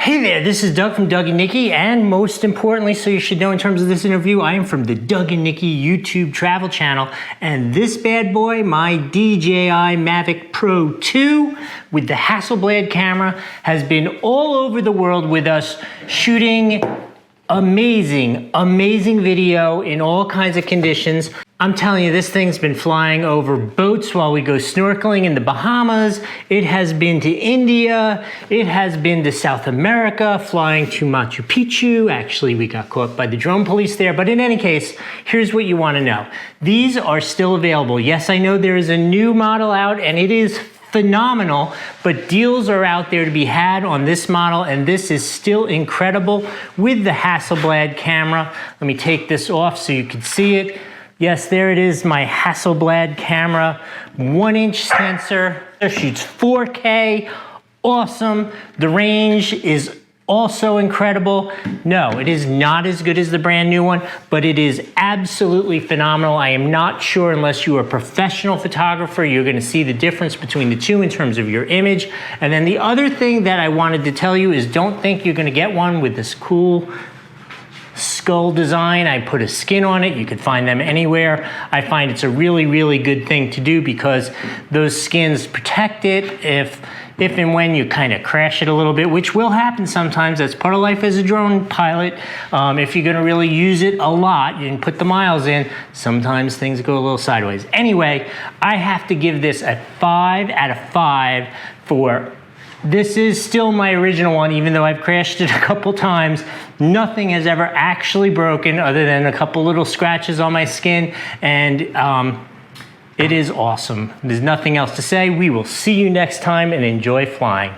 Hey there, this is Doug from Doug and Nikki, and most importantly, so you should know in terms of this interview, I am from the Doug and Nikki YouTube travel channel, and this bad boy, my DJI Mavic Pro 2 with the Hasselblad camera, has been all over the world with us shooting amazing video in all kinds of conditions. I'm telling you, this thing's been flying over boats while we go snorkeling in the Bahamas. It has been to India. It has been to South America, flying to Machu Picchu. Actually, we got caught by the drone police there. But in any case, here's what you want to know. These are still available. Yes, I know there is a new model out, and it is phenomenal, but deals are out there to be had on this model, and this is still incredible with the Hasselblad camera. Let me take this off so you can see it. Yes, there it is, my Hasselblad camera, 1-inch sensor, it shoots 4K, awesome. The range is also incredible. No, it is not as good as the brand new one, but it is absolutely phenomenal. I am not sure, unless you are a professional photographer, you're gonna see the difference between the two in terms of your image. And then the other thing that I wanted to tell you is don't think you're gonna get one with this cool skull design. I put a skin on it. You could find them anywhere. I find it's a really good thing to do because those skins protect it if and when you kind of crash it a little bit, which will happen sometimes. That's part of life as a drone pilot. If you're gonna really use it a lot and put the miles in, sometimes things go a little sideways. Anyway, I have to give this a 5 out of 5 for this is still my original one, even though I've crashed it a couple times. Nothing has ever actually broken other than a couple little scratches on my skin, and it is awesome. There's nothing else to say. We will see you next time, and enjoy flying.